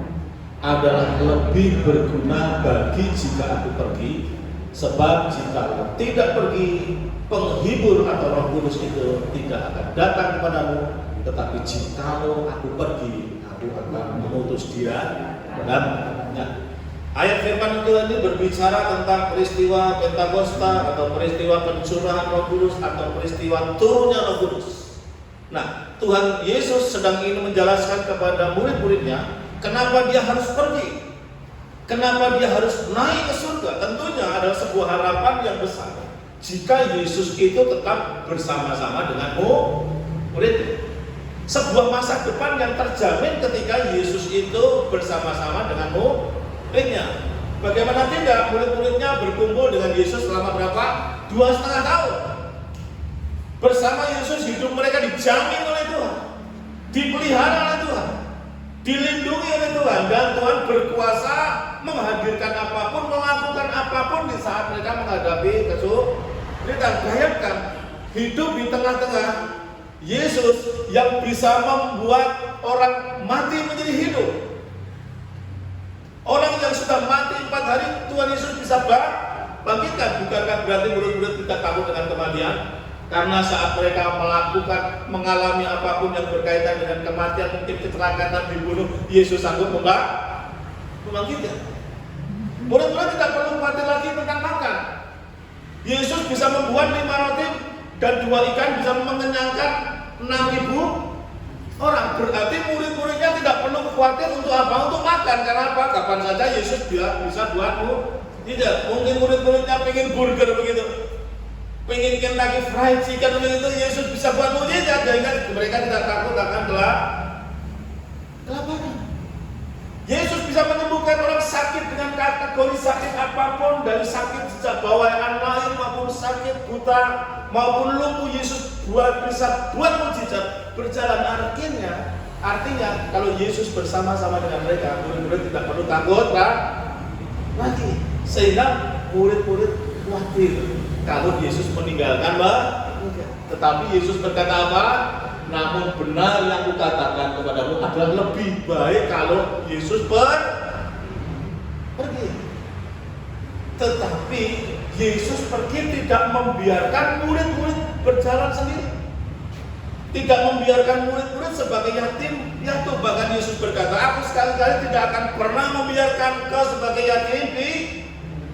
Speaker 1: adalah lebih berguna bagi jika aku pergi, sebab jika aku tidak pergi, penghibur atau Roh Kudus itu tidak akan datang kepadamu. Tetapi jikalau aku pergi, aku akan mengutus dia kepadanya. Ayat firman Tuhan ini berbicara tentang peristiwa Pentakosta atau peristiwa pencurahan Roh Kudus atau peristiwa turunnya Roh Kudus. Nah, Tuhan Yesus sedang ingin menjelaskan kepada murid-muridnya kenapa dia harus pergi, kenapa dia harus naik ke surga. Tentunya adalah sebuah harapan yang besar jika Yesus itu tetap bersama-sama dengan murid. Sebuah masa depan yang terjamin ketika Yesus itu bersama-sama dengan muridnya. Bagaimana tidak, murid-muridnya berkumpul dengan Yesus selama berapa? 2,5 tahun. Bersama Yesus hidup mereka dijamin oleh Tuhan, dipelihara oleh Tuhan, dilindungi oleh Tuhan, dan Tuhan berkuasa menghadirkan apapun, melakukan apapun di saat mereka menghadapi kesulitan. Bayangkan hidup di tengah-tengah Yesus yang bisa membuat orang mati menjadi hidup. Orang yang sudah mati 4 hari, Tuhan Yesus bisa bangkitkan. Bukankah berarti murid-murid tidak takut dengan kematian? Karena saat mereka mengalami apapun yang berkaitan dengan kematian, mungkin kecelakaan, dibunuh, Yesus sanggup membangkitkan. Murid-murid tidak perlu khawatir lagi tentang makan. Yesus bisa membuat 5 roti dan 2 ikan, bisa mengenyangkan 6.000 orang. Berarti murid-muridnya tidak perlu khawatir untuk apa? Untuk makan. Karena apa? Kapan saja Yesus bisa buatmu. Tidak. Mungkin murid-muridnya pengen burger begitu, pengen Kentucky Fried Chicken begitu, Yesus bisa buat mujizat sehingga mereka tidak takut akan kelaparan. Yesus bisa menyembuhkan orang sakit dengan kategori sakit apapun, dari sakit sejak bawaan lahir maupun sakit buta maupun lumpuh. Yesus bisa buat mujizat berjalan. Artinya kalau Yesus bersama-sama dengan mereka, murid-murid tidak perlu takut lagi. Sehingga murid-murid khawatir kalau Yesus meninggalkan mereka. Tetapi Yesus berkata apa? Namun benar yang kukatakan kepadamu adalah lebih baik kalau Yesus pergi. Tetapi Yesus pergi tidak membiarkan murid-murid berjalan sendiri. Tidak membiarkan murid-murid sebagai yatim piatu. Bahkan Yesus berkata, aku sekali-kali tidak akan pernah membiarkan kau sebagai yatim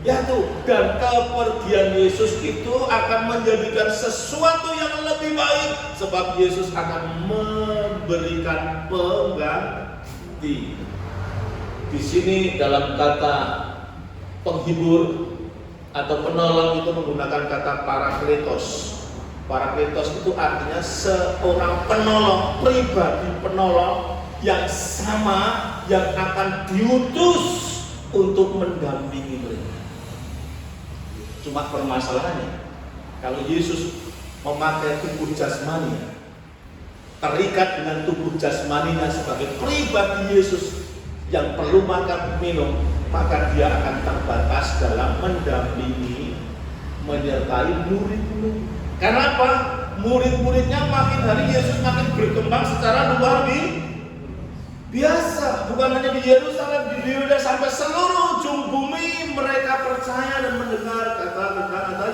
Speaker 1: piatu. Dan kepergian Yesus itu akan menjadikan sesuatu yang lebih baik, sebab Yesus akan memberikan pengganti. Di sini dalam kata penghibur atau penolong itu menggunakan kata parakletos. Parakletos itu artinya seorang penolong, pribadi penolong yang sama, yang akan diutus untuk mendampingi mereka. Cuma permasalahannya, kalau Yesus memakai tubuh jasmani, terikat dengan tubuh jasmaninya sebagai pribadi Yesus yang perlu makan minum, maka dia akan terbatas dalam mendampingi, menyertai murid-murid. Kenapa? Murid-muridnya makin hari Yesus makin berkembang secara luar biasa. Bukan hanya di Yerusalem, di Yudea, sampai seluruh ujung bumi mereka percaya dan mendengar kata-kata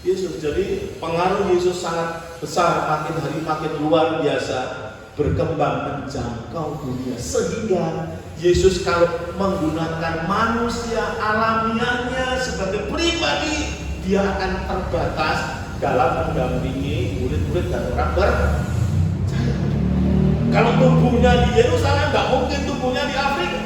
Speaker 1: Yesus. Jadi pengaruh Yesus sangat besar, makin hari makin luar biasa, berkembang menjangkau dunia. Sehingga Yesus kalau menggunakan manusia alamiahnya sebagai pribadi, dia akan terbatas dalam mendampingi murid-murid dan orang percaya. Kalau tubuhnya di Yerusalem, nggak mungkin tubuhnya di Afrika.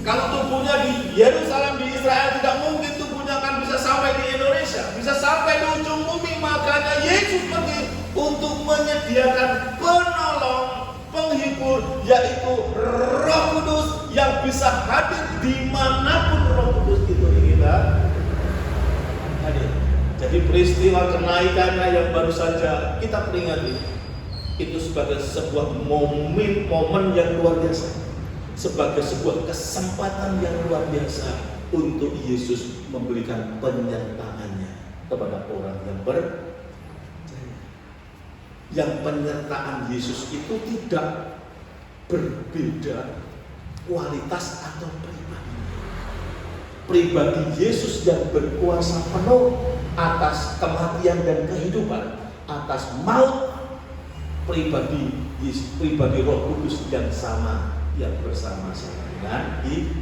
Speaker 1: Kalau tubuhnya di Yerusalem, di Israel, tidak mungkin tubuhnya akan bisa sampai di Indonesia, bisa sampai di ujung bumi. Makanya Yesus pergi untuk menyediakan penolong, penghibur, yaitu Roh Kudus yang bisa hadir dimanapun Roh Kudus itu ingin hadir. Jadi peristiwa kenaikannya yang baru saja kita peringati itu sebagai sebuah momen yang luar biasa, sebagai sebuah kesempatan yang luar biasa untuk Yesus memberikan penyertaannya kepada orang yang percaya. Yang penyertaan Yesus itu tidak berbeda kualitas atau pribadi Yesus yang berkuasa penuh atas kematian dan kehidupan, atas maut, pribadi Roh Kudus yang sama, yang bersama-sama dengan kita.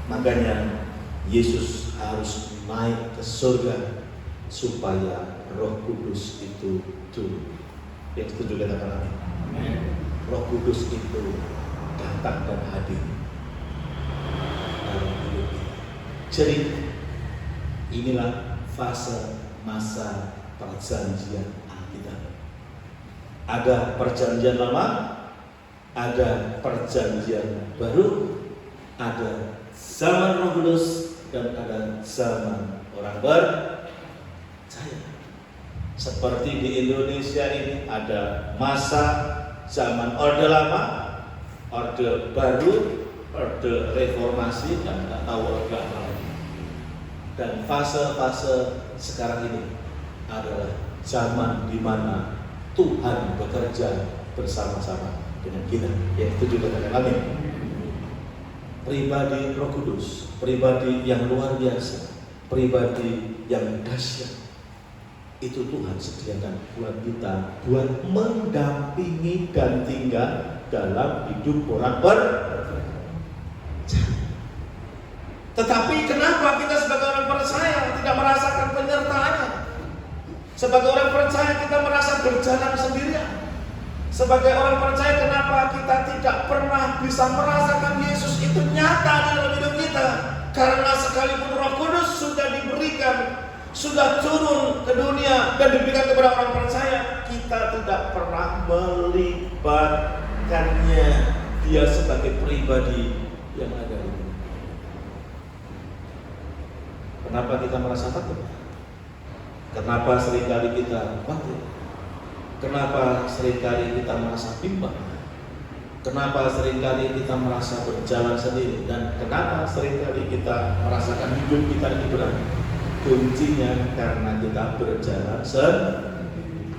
Speaker 1: Makanya Yesus harus naik ke surga supaya Roh Kudus itu turun. Yang setuju katakan amin. Roh Kudus itu datang dan hadir dalam hidup kita. Jadi inilah fase masa perjanjian Alkitab. Ada perjanjian lama, ada perjanjian baru, ada zaman Roh Kudus dan ada zaman orang percaya. Seperti di Indonesia ini ada masa zaman Orde Lama, Orde Baru, Orde Reformasi, dan tak tahu orde apa. Dan fase-fase sekarang ini adalah zaman di mana Tuhan bekerja bersama-sama dengan kita. Yang itu juga dengan kami. Pribadi Roh Kudus, pribadi yang luar biasa, pribadi yang dahsyat, itu Tuhan sediakan buat kita, buat mendampingi dan tinggal dalam hidup orang percaya. Tetapi kenapa kita sebagai orang percaya tidak merasakan penyertaannya? Sebagai orang percaya kita merasa berjalan sendirian. Sebagai orang percaya kenapa kita tidak pernah bisa merasakan Yesus itu nyata dalam hidup kita? Karena sekalipun Roh Kudus sudah diberikan, sudah turun ke dunia dan diberikan kepada orang percaya, kita tidak pernah melibatkannya dia sebagai pribadi yang ada. Kenapa kita merasa takut? Kenapa seringkali kita khawatir? Kenapa seringkali kita merasa bimbang?
Speaker 5: Kenapa seringkali kita merasa berjalan sendiri, dan kenapa seringkali kita merasakan hidup kita ini berat? Kuncinya karena kita berjalan sendiri.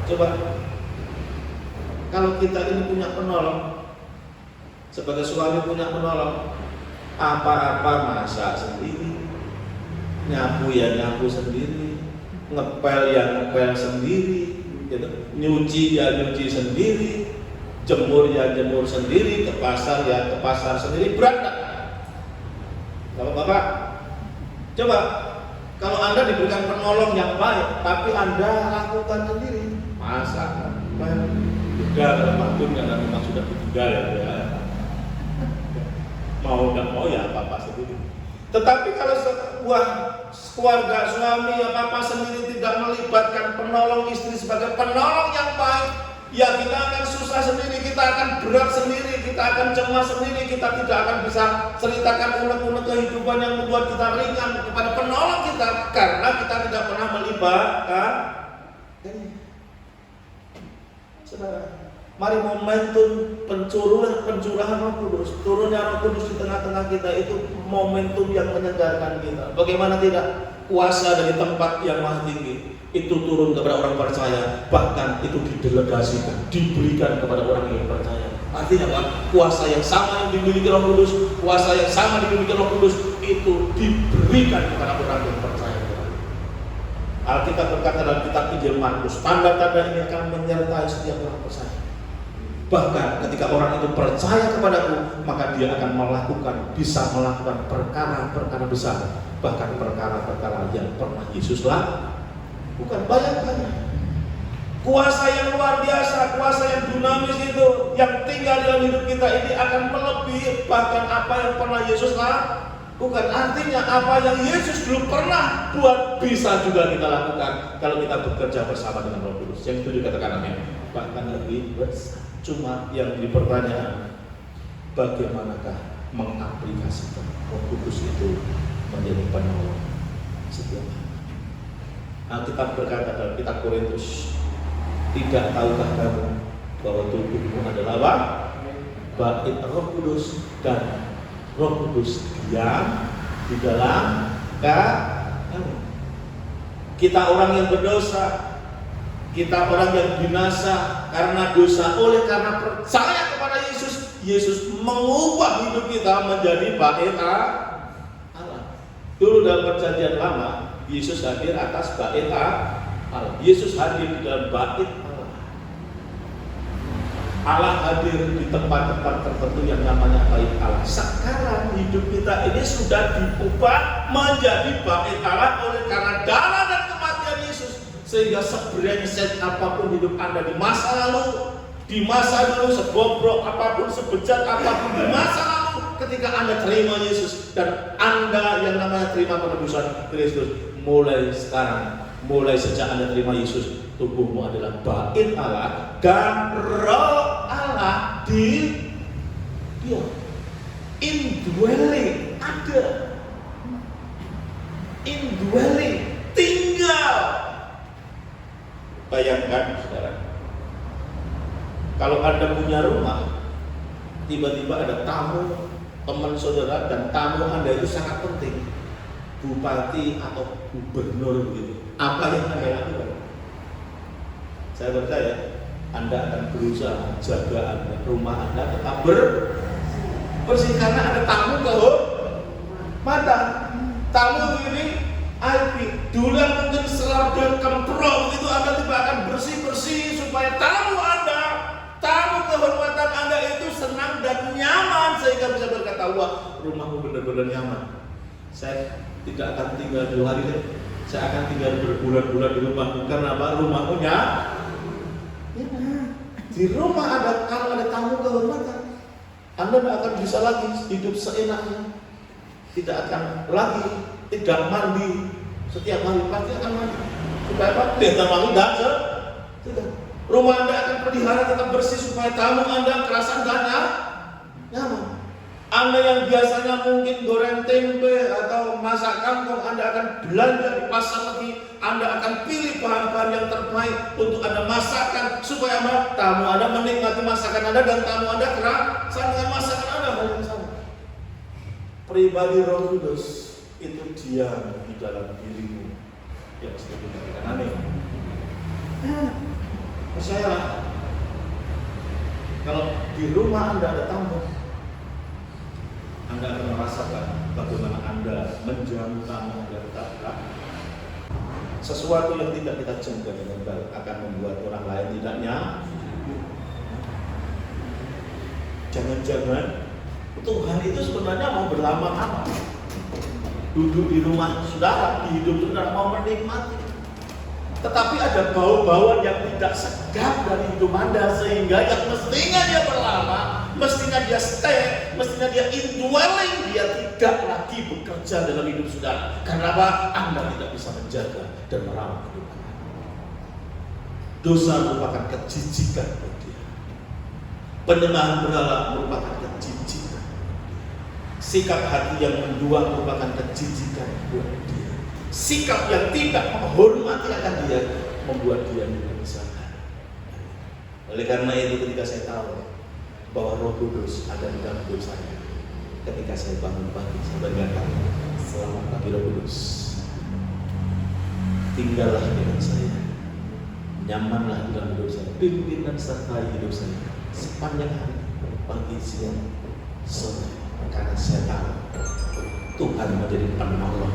Speaker 5: Coba, kalau kita ini punya penolong, sebagai suami punya penolong, apa-apa masak sendiri, nyapu ya nyapu sendiri, ngepel ya ngepel sendiri, gitu. Nyuci ya nyuci sendiri, jemur ya jemur sendiri, ke pasar ya ke pasar sendiri. Berat tak? Bapak-bapak, coba kalau Anda diberikan penolong yang baik, tapi Anda lakukan sendiri, masak, ngepel, udah terbangun karena memang sudah meninggal ya. Mau nggak mau ya apa-apa sendiri. Tetapi kalau sebuah keluarga suami apa-apa sendiri tidak melibatkan penolong istri sebagai penolong yang baik, ya kita akan susah sendiri, kita akan berat sendiri, kita akan cemas sendiri, kita tidak akan bisa ceritakan unek-unek kehidupan yang membuat kita ringan kepada penolong kita, karena kita tidak pernah melibatkan. Saudara, mari momentum pencurahan Roh Kudus, turunnya Roh Kudus di tengah-tengah kita itu momentum yang menyegarkan kita. Bagaimana tidak? Kuasa dari tempat yang maha tinggi itu turun kepada orang percaya, bahkan itu didelegasikan, diberikan kepada orang yang percaya. Artinya apa? Kuasa yang sama yang dimiliki Roh Kudus, kuasa yang sama dimiliki Roh Kudus itu diberikan kepada orang yang percaya. Alkitab berkata dalam kitab Injil Markus, tanda-tanda ini akan menyertai setiap orang percaya. Bahkan ketika orang itu percaya kepadaku, maka dia akan bisa melakukan perkara-perkara besar, bahkan perkara-perkara yang pernah Yesus lakukan. Bukan bayangkan, kuasa yang luar biasa, kuasa yang dinamis itu yang tinggal dalam hidup kita ini akan melebihi bahkan apa yang pernah Yesus lakukan. Artinya apa yang Yesus dulu pernah buat bisa juga kita lakukan kalau kita bekerja bersama dengan Roh Kudus. Yang itu dikatakan amin. Bahkan lebih besar. Cuma yang jadi pertanyaan, bagaimanakah mengaplikasikan Roh Kudus itu menjadi penolong setiap hari? Alkitab berkata dalam kitab Korintus, tidak tahukah kamu bahwa tubuhmu adalah apa? Bait Roh Kudus, dan Roh Kudus diam di dalam kamu. Kita orang yang berdosa, kita orang yang binasa karena dosa. Oleh karena percaya kepada Yesus, Yesus mengubah hidup kita menjadi bait Allah. Dulu dalam perjanjian lama, Yesus hadir atas bait Allah. Yesus hadir di dalam bait Allah. Allah hadir di tempat-tempat tertentu yang namanya bait Allah. Sekarang hidup kita ini sudah diubah menjadi bait Allah oleh karena darah dan kematian Yesus. Sehingga sebrengsek apapun hidup Anda di masa lalu, di masa dulu, sebobrok apapun, sebejat apapun di masa lalu, ketika Anda terima Yesus dan Anda yang namanya terima penebusan Kristus, mulai sekarang, mulai sejak Anda terima Yesus, tubuhmu adalah bait Allah dan Roh Allah di dia. Indwelling, ada. Indwelling, tinggal. Bayangkan saudara, kalau Anda punya rumah, tiba-tiba ada tamu teman saudara, dan tamu Anda itu sangat penting, bupati atau gubernur begitu. Apa yang Anda lakukan? Saya percaya Anda akan berusaha jaga rumah Anda tetap bersih, karena ada tamu kehormatan. Tamu ini IP. Dulu yang mungkin serabda kemprong itu Anda tidak akan bersih-bersih supaya tamu Anda, tamu kehormatan Anda itu senang dan nyaman, sehingga bisa berkata, wah, rumahmu benar-benar nyaman. Saya tidak akan tinggal 2 hari deh. Saya akan tinggal berbulan-bulan di rumahmu. Karena apa? Rumahmu di rumah ada, kalau ada tamu kehormatan, Anda tidak akan bisa lagi hidup seenaknya. Tidak akan lagi tidak mandi setiap hari, pasti akan mandi. Supaya apa? Tidak mandi tidak. Rumah Anda akan pelihara tetap bersih supaya tamu Anda kerasan dan nyaman.
Speaker 1: Anda yang biasanya mungkin goreng tempe atau masak kangkung, Anda akan belanja di pasar lagi. Anda akan pilih bahan-bahan yang terbaik untuk Anda masakkan supaya tamu Anda menikmati masakan Anda dan tamu Anda kerasan dengan masakan Anda. Pribadi Roh Kudus itu diam di dalam dirimu yang sedang diberikan. Amin. Percayalah, kalau di rumah Anda ada tamu, Anda akan merasakan bagaimana Anda menjamu tamu Anda tetap. Sesuatu yang tidak kita jaga dengan baik akan membuat orang lain tidak nyaman. Jangan-jangan Tuhan itu sebenarnya mau berlama-lama duduk di rumah saudara, di hidup saudara, mau menikmati. Tetapi ada bau-bauan yang tidak sedap dari hidup Anda, sehingga yang mestinya dia berlama, mestinya dia stay, mestinya dia indwelling, dia tidak lagi bekerja dalam hidup saudara. Karena apa? Anda tidak bisa menjaga dan merawat hidup Anda. Dosa merupakan kejijikan buat dia. Penyembahan berhala merupakan kejijikan. Sikap hati yang mendua merupakan kejijikan buat dia. Sikap yang tidak menghormati akan dia membuat dia tidak bisa. Oleh karena itu, ketika saya tahu bahwa Roh Kudus ada di dalam hidup saya, ketika saya bangun pagi, saya berkata, selamat pagi Roh Kudus, tinggallah dengan saya, nyamanlah di dalam hidup saya, pimpin dan sertai hidup saya sepanjang hari, pagi, siang, sore, karena saya tahu Tuhan menjadi penolong.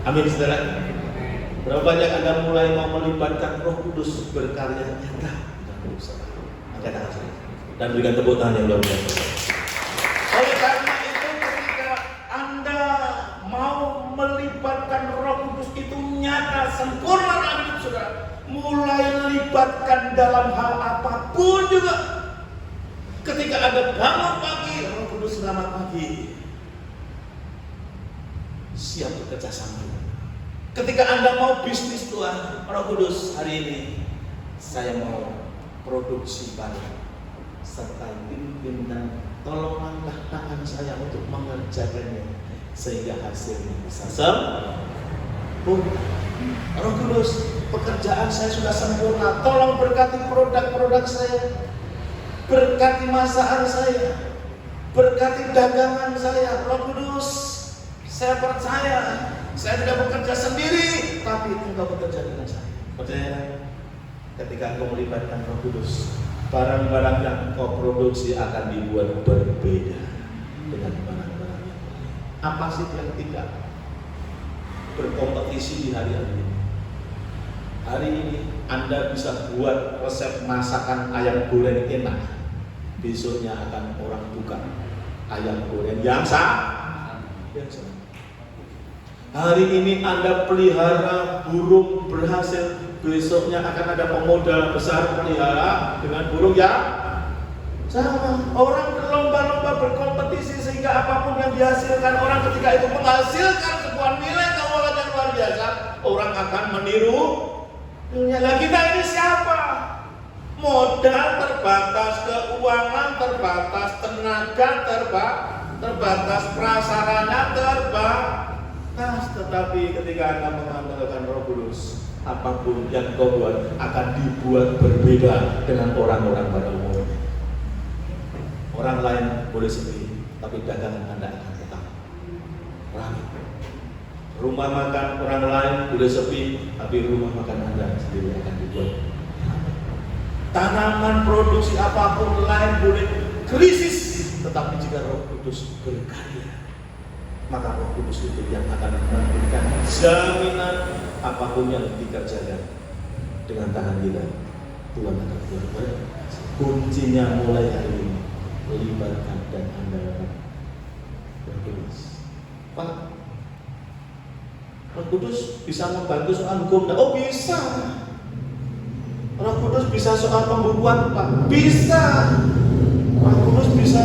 Speaker 1: Amin, saudara. Berapa banyak Anda mulai mau melibatkan Roh Kudus berkarya nyata dalam hidup saudara? Angkat tangan saya dan berikan tepuk tangan yang luar biasa. Oleh karena itu, ketika Anda mau melibatkan Roh Kudus itu nyata, sempurna dalam hidup saudara, mulai libatkan dalam hal apapun juga. Ketika Anda bangun pagi, Roh Kudus selamat pagi, siap bekerja sama. Ketika Anda mau bisnis, Tuhan, Roh Kudus, hari ini saya mau produksi barang, serta pimpin dan tolong langkah tangan saya untuk mengerjakannya sehingga hasilnya bisa sempurna. Roh Kudus, pekerjaan saya sudah sempurna, tolong berkati produk-produk saya, berkati masakan saya, berkati dagangan saya. Roh Kudus, saya percaya, saya tidak bekerja sendiri, tapi Engkau bekerja dengan saya. Percaya, ketika Engkau melibatkan Roh Kudus, barang-barang yang Engkau produksi akan dibuat berbeda dengan barang-barang yang lain. Apa sih yang tidak berkompetisi di hari ini? Hari ini Anda bisa buat resep masakan ayam goreng enak, besoknya akan orang buka ayam goreng yang sama. Hari ini Anda pelihara burung berhasil, besoknya akan ada pemodal besar pelihara dengan burung yang sama. Orang berlomba-lomba berkompetisi sehingga apapun yang dihasilkan orang ketika itu menghasilkan sebuah nilai keuangan yang luar biasa, orang akan meniru. Nah, kita ini siapa? Modal terbatas, keuangan terbatas, tenaga terbatas, prasarana terbatas. Tetapi ketika Anda mengandalkan Roh Kudus, apapun yang kau buat akan dibuat berbeda dengan orang-orang pada umumnya. Orang lain boleh sepi, tapi dagangan Anda akan tetap ramai. Rumah makan orang lain boleh sepi, tapi rumah makan Anda sendiri akan dibuat ramai. Tanaman produksi apapun lain boleh krisis, tetapi jika Roh Kudus berkarya, maka Roh Kudus itu yang akan memberikan jaminan apapun yang dikerjakan dengan tangan kita, Tuhan akan buat. Kuncinya mulai hari ini, libatkan dan andalkan Roh Kudus. Pak, Roh Kudus bisa membantu soal hukum? Oh bisa. Roh Kudus bisa soal pembukuan, Pak? Bisa. Roh Kudus bisa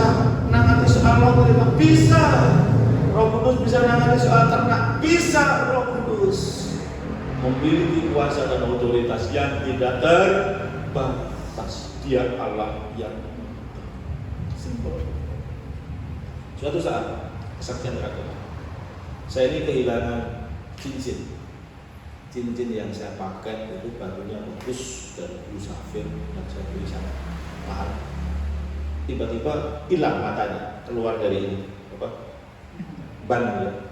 Speaker 1: menangani soal lotre, Pak? Bisa. Roh Kudus bisa menangani soal ternak? Bisa. Roh Kudus memiliki kuasa dan otoritas yang tidak terbatas. Dia Allah yang simpel.
Speaker 5: Suatu saat kesaksian beragama, saya ini kehilangan cincin yang saya pakai itu barunya bagus dari blue safir yang saya beli sangat mahal. Tiba-tiba hilang matanya, keluar dari ini ban ya.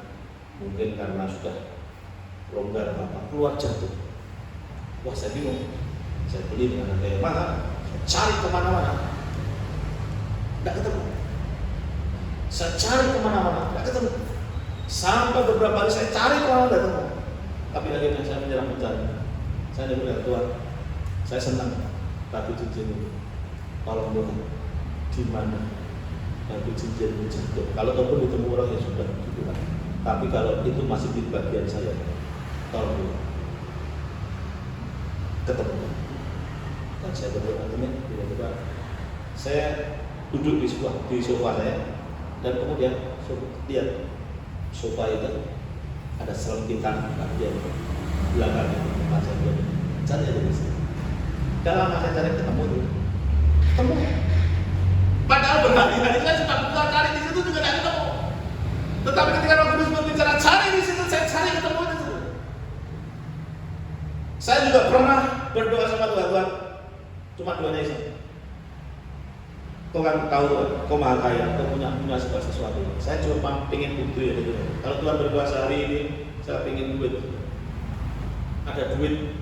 Speaker 5: Mungkin karena sudah longgar apa, keluar jatuh. Wah, saya bingung. Saya beli dengan harga yang mahal, saya cari kemana-mana, tidak ketemu. Saya cari kemana-mana, tidak ketemu. Sampai beberapa hari saya cari kemana-mana, tidak ketemu. Tapi akhirnya saya menyerah mencari. Saya bilang, Tuhan, saya senang tapi cincin ini. Tolong Tuhan, di mana tapi cincin ini jatuh? Kalau ataupun ditemu orang ya sudah gitu kan. Tapi kalau itu masih di bagian saya, tolong Tuhan, ketemu. Dan saya berdoa tiba-tiba saya duduk di sofa saya, dan kemudian lihat sofa itu ada selengkitan bagian belakangnya. Masa dia cari aja di sini. Dalam masa cari ketemu. Padahal berhari-hari saya sudah berusaha cari di situ juga tidak ketemu. Tetapi ketika Roh Kudus berbicara cari di situ, saya cari ketemu di situ. Saya juga pernah berdoa sama Tuhan, cuma doanya itu. Tuhan tahu, kau maha kaya, kau punya segala sesuatu. Saya cuma pengen bukti ya gitu. Kalau Tuhan berkuasa hari ini, saya pengen duit. Ada duit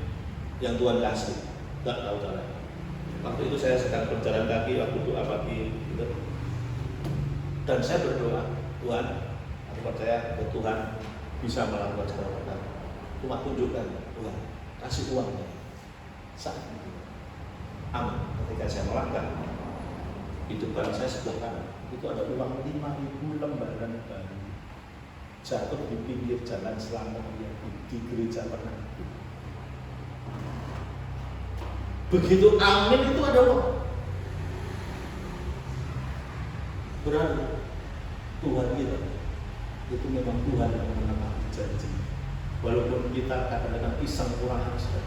Speaker 5: yang Tuhan kasih, nggak tahu caranya. Waktu itu saya sedang berjalan kaki, waktu doa pagi, gitu. Dan saya berdoa, Tuhan, aku percaya bahwa Tuhan bisa melakukan segala perkara. Cuma tunjukkan, Tuhan, kasih uangnya. Saat itu, amin. Ketika saya melangkah, di depan saya sebelah kanan itu ada uang 5.000 lembaran baru jatuh di pinggir jalan Selangor di gereja pernah. Begitu amin itu ada uang. Berarti Tuhan kita itu memang Tuhan yang menepati janji. Walaupun kita kadang-kadang iseng kurang ajar,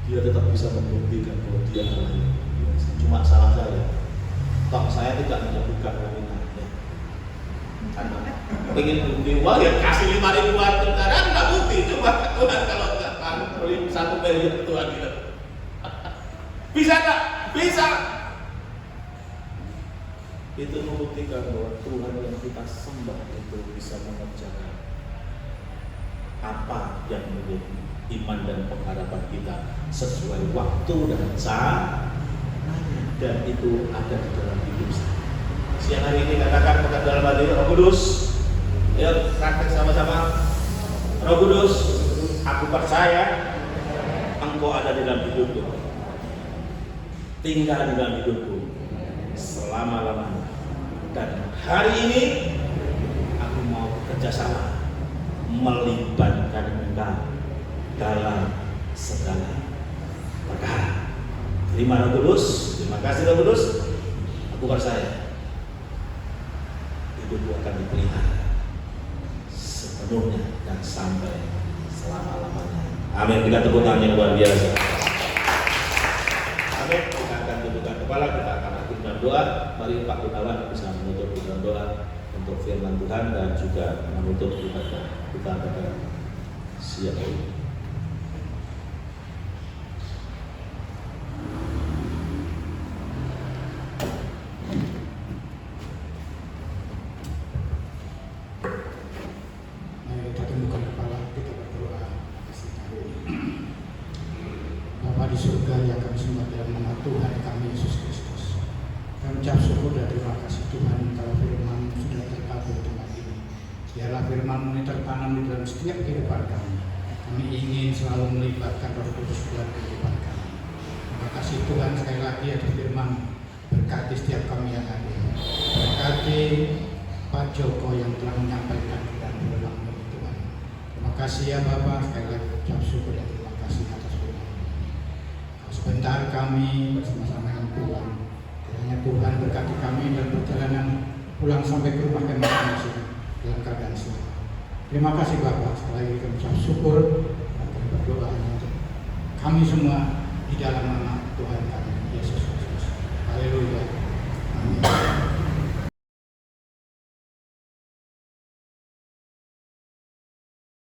Speaker 5: Dia tetap bisa membuktikan bahwa Dia Allah yang biasa. Cuma salah saya. Toh saya tidak menyebutkan nominalnya. Karena pengen bukti uang ya kasih 5.000 sekarang nggak bukti. Coba Tuhan kalau nggak beli 1 miliar Tuhan gitu. Bisa nggak? Bisa. Itu membuktikan bahwa Tuhan yang kita sembah itu bisa mengerjakan apa yang menjadi iman dan pengharapan kita sesuai waktu dan dan itu ada di dalam hidup saya. Siang hari ini katakan kepada dalam hati Roh Kudus, ayo praktek sama-sama. Roh Kudus, aku percaya Engkau ada di dalam hidupku, tinggal di dalam hidupku selama-lamanya. Dan hari ini aku mau bekerjasama melibatkan Engkau dalam segala perkara. Terima Roh Kudus, terima kasih Roh Kudus. Aku percaya hidupku akan dipelihara sepenuhnya dan sampai selama-lamanya. Amin. Kita tepuk tangan yang luar biasa. Amin. Kita akan tundukkan kepala, kita akan akhiri dengan doa. Mari Pak Gunawan bisa menutup dengan doa untuk firman Tuhan dan juga menutup ibadah kita pada siang ini.
Speaker 6: Setiap kehidupan kami ingin selalu melibatkan Roh Kudus dalam kehidupan kami. Terima kasih Tuhan sekali lagi atas firman. Berkati setiap kami yang hadir. Berkati Pak Joko yang telah menyampaikan dan berulang dari Tuhan. Terima kasih ya Bapak, sekali lagi ucap syukur dan terima kasih atas firman. Sebentar kami bersama-sama dengan Tuhan. Kiranya Tuhan berkati kami dan perjalanan pulang sampai ke rumah kami masing-masing dalam keadaan selamat. Terima kasih Bapak, sekali lagi kami ucap syukur dan kami berdoa untuk kami semua di dalam nama Tuhan kami.